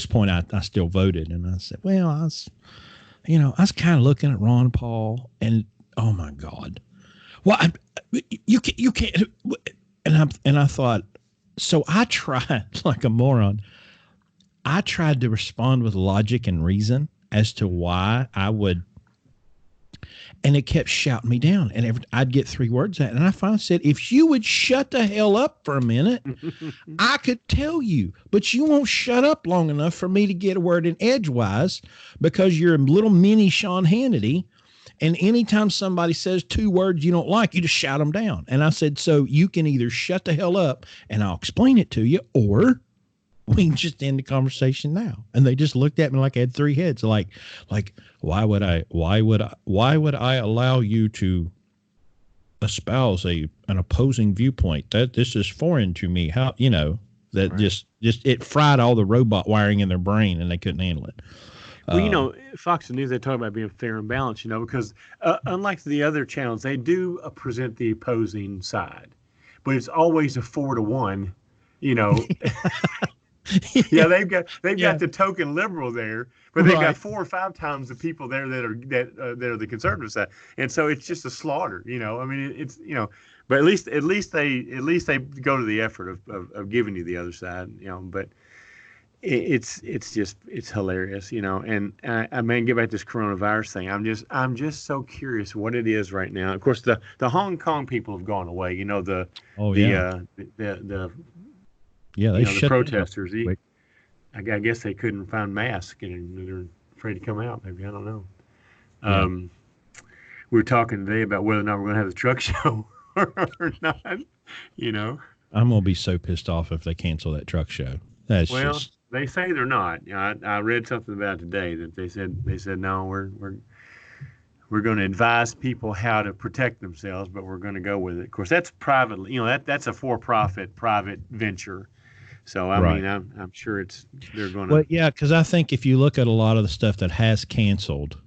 point, I still voted. And I said, well, I was kind of looking at Ron Paul, and oh my God, well, you can't. And I thought, so I tried like a moron. I tried to respond with logic and reason as to why I would, and it kept shouting me down. And I'd get 3 words out, and I finally said, if you would shut the hell up for a minute, I could tell you, but you won't shut up long enough for me to get a word in edgewise, because you're a little mini Sean Hannity. And anytime somebody says 2 words you don't like, you just shout them down. And I said, so you can either shut the hell up and I'll explain it to you, or we can just end the conversation now. And they just looked at me like I had 3 heads. Like, why would I allow you to espouse an opposing viewpoint? That this is foreign to me. How, that right. just it fried all the robot wiring in their brain, and they couldn't handle it. Well, Fox News, they talk about being fair and balanced, because unlike the other channels, they do present the opposing side, but it's always a 4-1, Yeah, they've got the token liberal there, but they've got 4 or 5 times the people there that are the conservative side, and so it's just a slaughter. I mean, it's but at least they go to the effort of giving you the other side. But it's hilarious. And I mean, get back to this coronavirus thing. I'm just so curious what it is right now. Of course, the Hong Kong people have gone away. The protesters. I guess they couldn't find masks and they're afraid to come out. Maybe, I don't know. We were talking today about whether or not we're going to have the truck show or not. I'm going to be so pissed off if they cancel that truck show. They say they're not. I read something about it today that they said no, we're going to advise people how to protect themselves, but we're going to go with it. Of course, that's privately. That's a for-profit private venture. So I mean, I'm sure they're going to. Well, yeah, because I think if you look at a lot of the stuff that has canceled,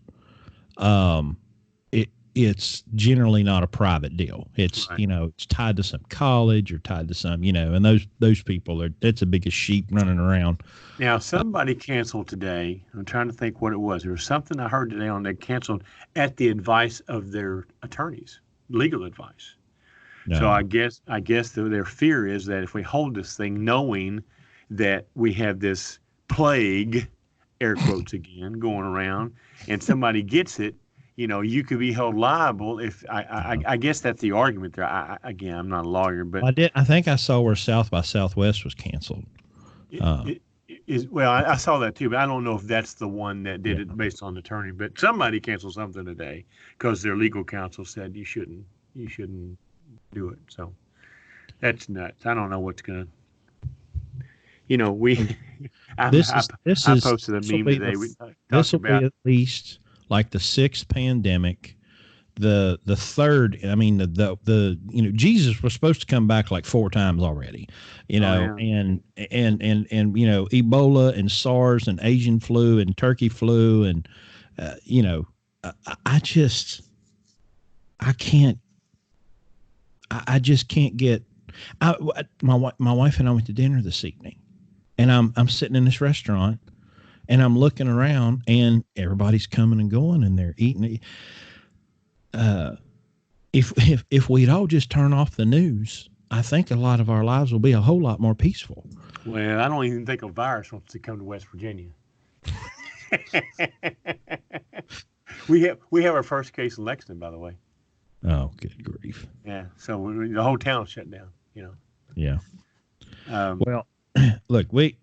it's generally not a private deal. It's, Right. you know, it's tied to some college or tied to some, you know, and those people are, that's the biggest sheep running around. Now, somebody canceled today. I'm trying to think what it was. There was something I heard today on they canceled at the advice of their attorneys, legal advice. So No, I guess their fear is that if we hold this thing, knowing that we have this plague, air quotes again, going around, and somebody gets it, you could be held liable. If I guess that's the argument there. Again, I'm not a lawyer, but I think I saw where South by Southwest was canceled. it, Uh, it is well. I saw that too, but I don't know if that's the one that did yeah. it based on the attorney. But somebody canceled something today because their legal counsel said you shouldn't do it. So that's nuts. I don't know what's gonna. We. I, This I, is this I is posted a this will meme be today. the, We this talked will be about at least like the sixth pandemic. The third, I mean, the Jesus was supposed to come back like 4 times already, oh yeah. and Ebola and SARS and Asian flu and turkey flu and I just I can't I just can't get my wife and I went to dinner this evening, and I'm sitting in this restaurant and I'm looking around and everybody's coming and going and they're eating. If we'd all just turn off the news, I think a lot of our lives will be a whole lot more peaceful. Well, I don't even think a virus wants to come to West Virginia. We have our first case in Lexington, by the way. Oh, good grief. Yeah, so the whole town shut down. Yeah. Um, Well, look, we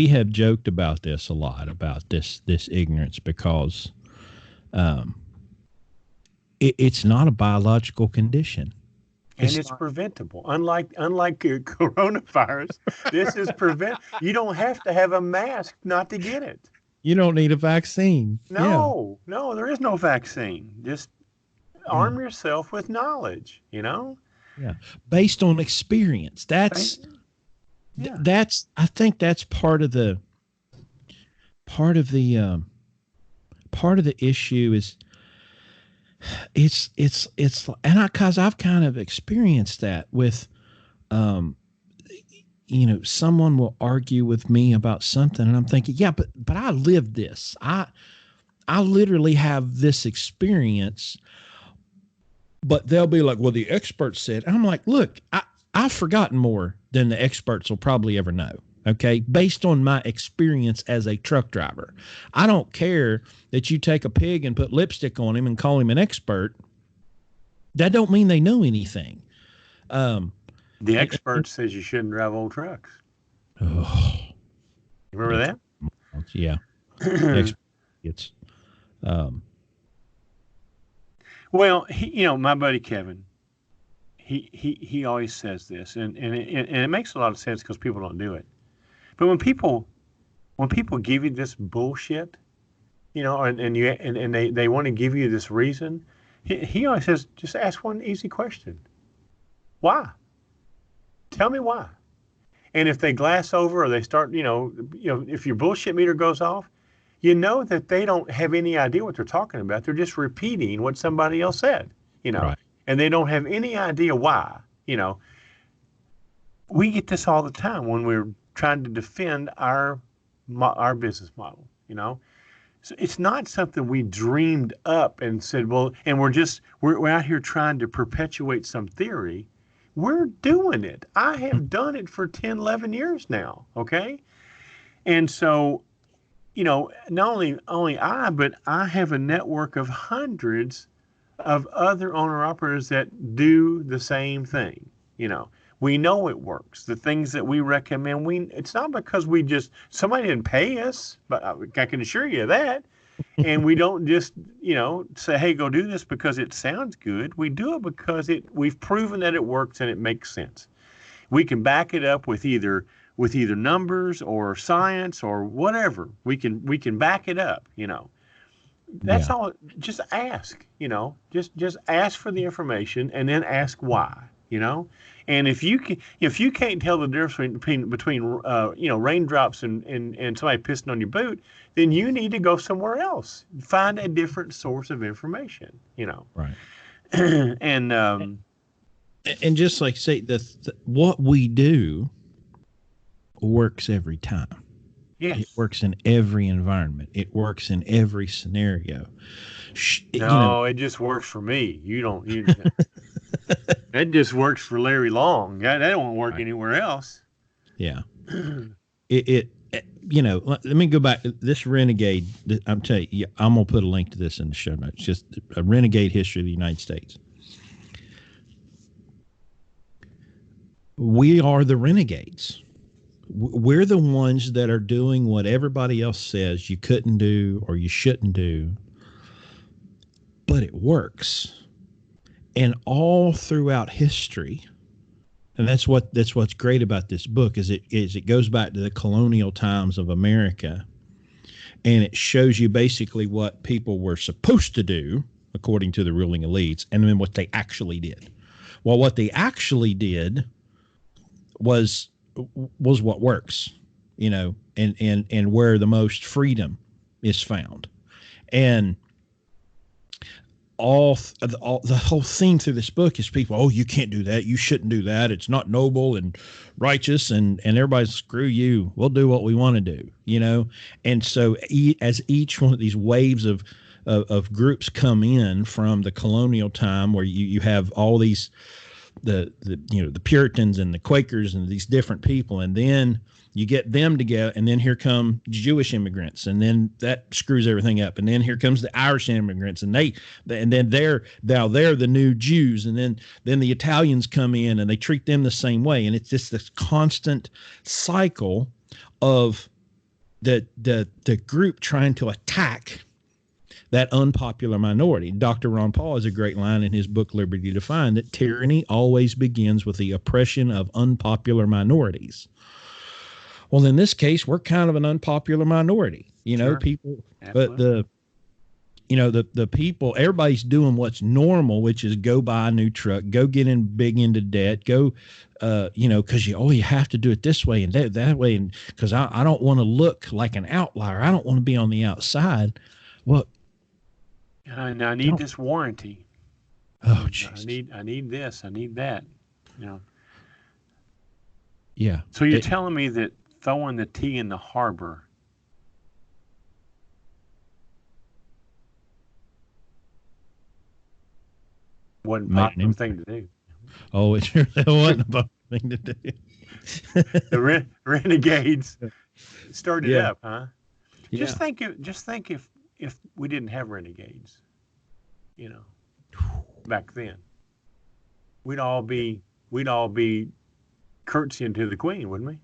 have joked about this a lot, about this ignorance, because it's not a biological condition. and it's preventable. Unlike coronavirus, this is You don't have to have a mask not to get it. You don't need a vaccine. No, there is no vaccine. Just arm yourself with knowledge. Yeah. Based on experience. That's I think that's part of the issue is it's and because I've kind of experienced that with someone will argue with me about something and I'm thinking, yeah, but I lived this. I literally have this experience, but they'll be like, well, the experts said, and I'm like, look, I've forgotten more than the experts will probably ever know. Okay. Based on my experience as a truck driver, I don't care that you take a pig and put lipstick on him and call him an expert. That don't mean they know anything. The expert says you shouldn't drive old trucks. Oh, Remember that? yeah. It's, well, my buddy Kevin, he always says this, and it makes a lot of sense because people don't do it. But when people give you this bullshit, and they want to give you this reason, he always says, just ask one easy question. Why? Tell me why. And if they glass over or they start, if your bullshit meter goes off, that they don't have any idea what they're talking about. They're just repeating what somebody else said, Right. and they don't have any idea why. We get this all the time when we're trying to defend our business model. So it's not something we dreamed up and said, well, and we're out here trying to perpetuate some theory. We're doing it. I have done it for 10, 11 years now. Okay. And so, not only I, but I have a network of hundreds of other owner operators that do the same thing. We know it works. The things that we recommend, it's not because somebody didn't pay us, but I can assure you of that. And we don't just, say, hey, go do this because it sounds good. We do it because we've proven that it works and it makes sense. We can back it up with either numbers or science or whatever. We can back it up, That's all. Just ask, just ask for the information and then ask why, you know. And if you can't tell the difference between raindrops and somebody pissing on your boot, then you need to go somewhere else. Find a different source of information, you know. Right. And just like say what we do works every time. yes. It works in every environment. It works in every scenario. No, it just works for me. That just works for Larry Long. That won't work anywhere else. Yeah. Let me go back. This Renegade, I'm telling you, I'm going to put a link to this in the show notes. Just a Renegade History of the United States. We are the renegades. We're the ones that are doing what everybody else says you couldn't do or you shouldn't do, but it works. And all throughout history, and that's what's great about this book is it goes back to the colonial times of America, and it shows you basically what people were supposed to do according to the ruling elites, and then what they actually did. Well, what they actually did was what works, and where the most freedom is found. And the whole theme through this book is people, oh, you can't do that. You shouldn't do that. It's not noble and righteous. And everybody's, screw you. We'll do what we want to do, And so as each one of these waves of groups come in from the colonial time where you have all these, the Puritans and the Quakers and these different people, and then you get them together, and then here come Jewish immigrants, and then that screws everything up, and then here comes the Irish immigrants, and then they're the new Jews, and then the Italians come in and they treat them the same way, and it's just this constant cycle of the group trying to attack that unpopular minority. Dr. Ron Paul has a great line in his book, Liberty Defined, that tyranny always begins with the oppression of unpopular minorities. Well, in this case, we're kind of an unpopular minority, Sure. People, Absolutely. but the people, everybody's doing what's normal, which is go buy a new truck, go get big into debt, go, because you have to do it this way and that way. And because I don't want to look like an outlier. I don't want to be on the outside. Well, I need this warranty. Oh, jeez. I need this. I need that. Yeah. So you're telling me that throwing the tea in the harbor wasn't a popular thing to do? Oh, it sure wasn't a popular thing to do. The Renegades started up, huh? Yeah. Just think if we didn't have renegades, back then, we'd all be curtsying to the Queen, wouldn't we?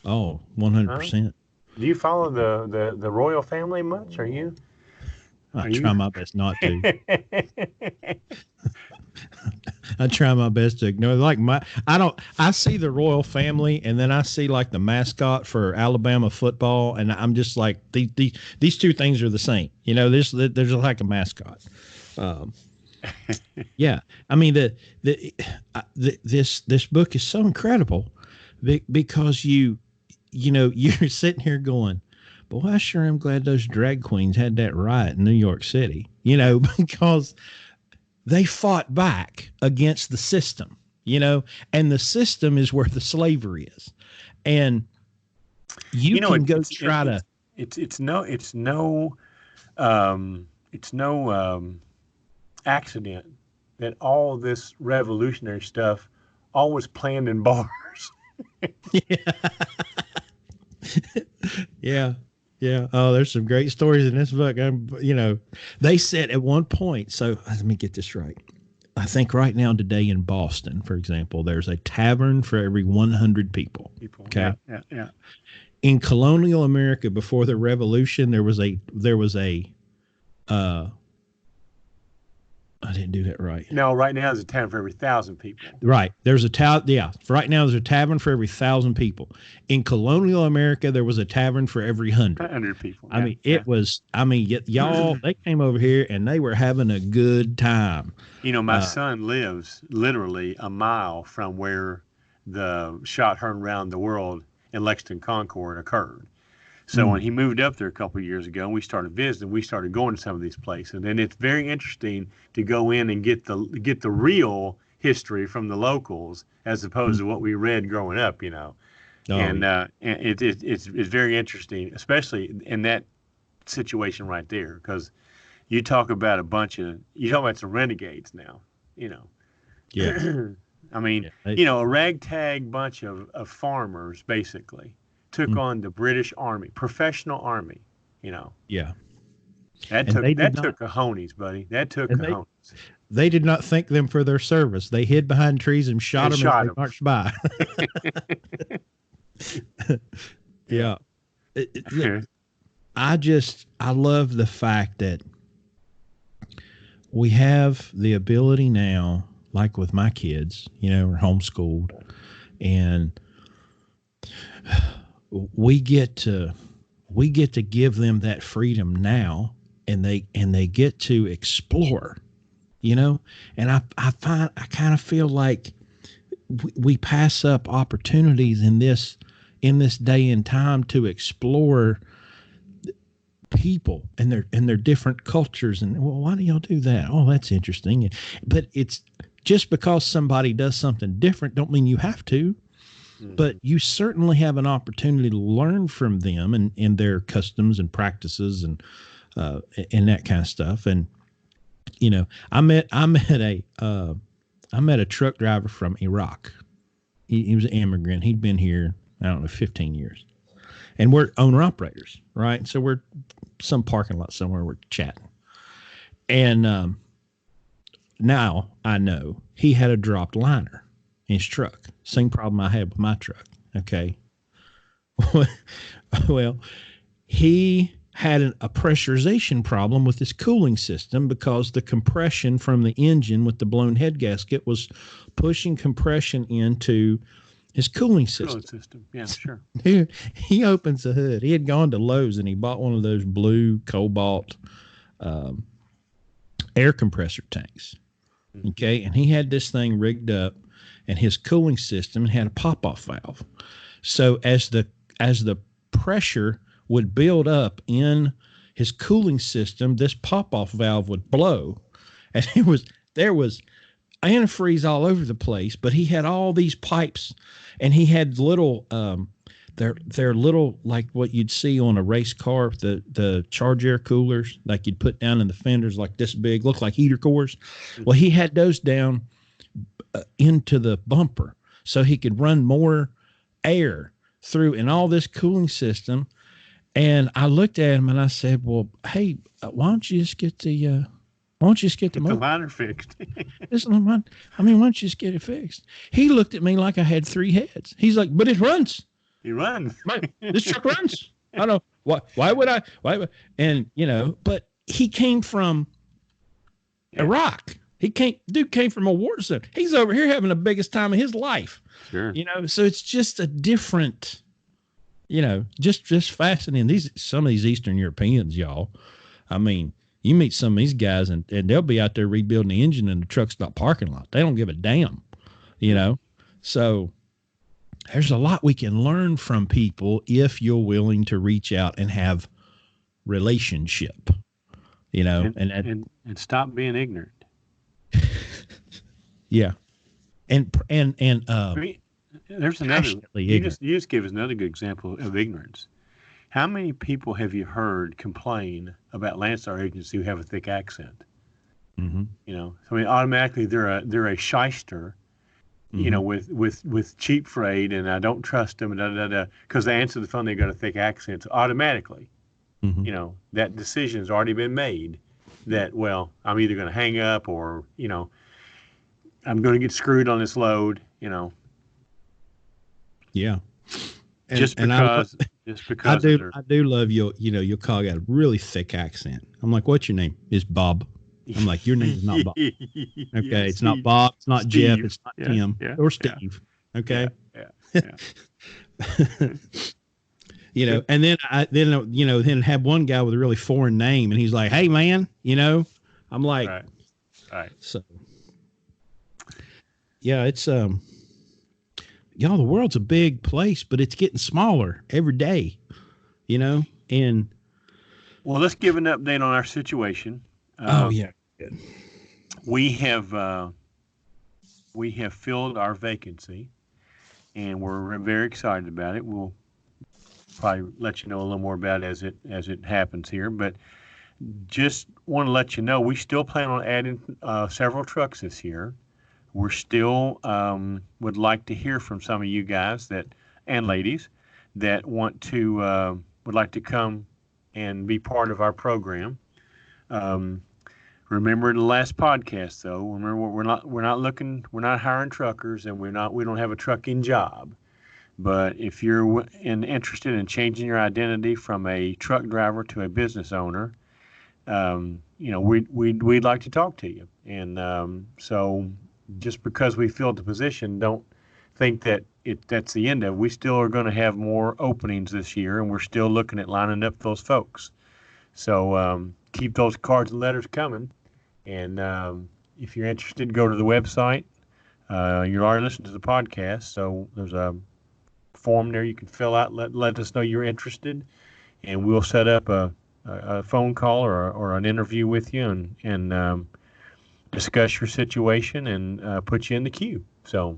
Oh, 100%. Do you follow the royal family much? Are you? I try my best not to. I try my best to ignore. I see the royal family, and then I see like the mascot for Alabama football, and I'm just like, these two things are the same. There's like a mascot. Yeah, I mean this book is so incredible because you're sitting here going, boy, I sure am glad those drag queens had that riot in New York City, because they fought back against the system, and the system is where the slavery is. And it's no accident that all this revolutionary stuff always planned in bars. Yeah. Oh, there's some great stories in this book. They said at one point, so let me get this right. I think right now today in Boston, for example, there's a tavern for every 100 people. Okay. Yeah. In colonial America before the Revolution, there was a I didn't do that right. No, right now there's a tavern for every 1,000 people. Right. There's a tavern. Yeah. Right now there's a tavern for every 1,000 people. In colonial America, there was a tavern for every 100. 100 people. I mean, it was, I mean, y'all, they came over here and they were having a good time. You know, my son lives literally a mile from where the shot heard around the world in Lexington Concord occurred. So when he moved up there a couple of years ago and we started visiting, we started going to some of these places. And it's very interesting to go in and get the real history from the locals as opposed to what we read growing up, you know. Oh, and it's very interesting, especially in that situation right there, because you talk about some renegades now, you know. Yeah. I mean, you know, a ragtag bunch of farmers basically took on the British Army, professional army, you know. Yeah. That took cojones, buddy. That took cojones. They did not thank them for their service. They hid behind trees and shot them as they marched by. Yeah. I love the fact that we have the ability now, like with my kids, you know, we're homeschooled, and we get to give them that freedom now, and they get to explore, you know. And I kind of feel like we pass up opportunities in this day and time to explore people and their different cultures. And, well, why do y'all do that? Oh, that's interesting. But it's just because somebody does something different don't mean you have to. But you certainly have an opportunity to learn from them and their customs and practices and that kind of stuff. And, you know, I met a truck driver from Iraq. He was an immigrant. He'd been here, I don't know, 15 years. And we're owner operators, right? So we're some parking lot somewhere, we're chatting. And now I know he had a dropped liner in his truck. Same problem I had with my truck. Okay. Well, he had a pressurization problem with his cooling system because the compression from the engine with the blown head gasket was pushing compression into his cooling system. Yeah, sure. Dude, he opens the hood. He had gone to Lowe's and he bought one of those blue Cobalt air compressor tanks. Okay. And he had this thing rigged up, and his cooling system had a pop-off valve. So as the pressure would build up in his cooling system, this pop-off valve would blow, and there was antifreeze all over the place. But he had all these pipes, and he had little they're little, like what you'd see on a race car, the charge air coolers, like you'd put down in the fenders, like this big, look like heater cores. Well, he had those down into the bumper so he could run more air through in all this cooling system. And I looked at him and I said, well, hey, why don't you just get the liner fixed? Why don't you just get it fixed? He looked at me like I had three heads. He's like, but it runs. He runs. This truck runs. I don't know. Why would I? And, you know, but he came from Iraq. Dude came from a war zone. He's over here having the biggest time of his life. Sure. You know, so it's just a different, you know, just fascinating. Some of these Eastern Europeans, y'all. I mean, you meet some of these guys and they'll be out there rebuilding the engine in the truck stop parking lot. They don't give a damn, you know. So there's a lot we can learn from people if you're willing to reach out and have relationship, you know, and stop being ignorant. Yeah. And there's another, you just gave us another good example of ignorance. How many people have you heard complain about Landstar agents who have a thick accent? Mm-hmm. You know, so I mean, automatically they're a shyster, you know, with cheap freight, and I don't trust them, because they answer the phone, they got a thick accent. So automatically, you know, that decision's already been made that, well, I'm either going to hang up or, you know, I'm going to get screwed on this load, you know. Yeah. Just because I do love you'll call it a really thick accent. I'm like, what's your name? It's Bob. I'm like, your name is not Bob. Okay, Yeah, it's not Bob, it's not Jeff, Steve. it's not Yeah, Tim yeah, or yeah, Steve. Okay. yeah. And then have one guy with a really foreign name, and he's like, "Hey, man," I'm like, Right. So, yeah, it's y'all, the world's a big place, but it's getting smaller every day, and Well, let's give an update on our situation. oh yeah, good. We have filled our vacancy, and we're very excited about it. We'll probably let you know a little more about it as it happens here, but just want to let you know we still plan on adding several trucks this year. We're still would like to hear from some of you guys and ladies that would like to come and be part of our program. Remember the last podcast, though. Remember, we're not hiring truckers, and we don't have a trucking job. But if you're interested in changing your identity from a truck driver to a business owner, we'd like to talk to you. And so, just because we filled the position, don't think that that's the end of it. We still are going to have more openings this year, and we're still looking at lining up those folks. So keep those cards and letters coming. And if you're interested, go to the website. You are listening to the podcast, so there's a form there you can fill out. Let us know you're interested, and we'll set up a phone call or an interview with you and discuss your situation and put you in the queue. So,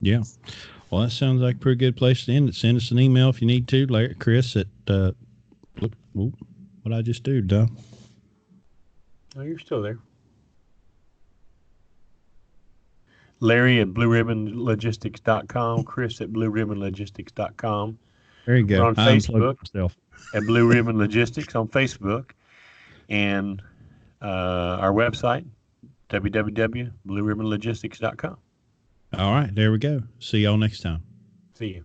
yeah. Well, that sounds like a pretty good place to end it. Send us an email if you need to, Larry, Chris at what I just do, Don. Oh, you're still there. Larry at BlueRibbonLogistics.com, Chris at BlueRibbonLogistics.com. There you go. We're on Facebook at Blue Ribbon Logistics on Facebook, and our website, www.blueribbonlogistics.com. All right, there we go. See y'all next time. See you.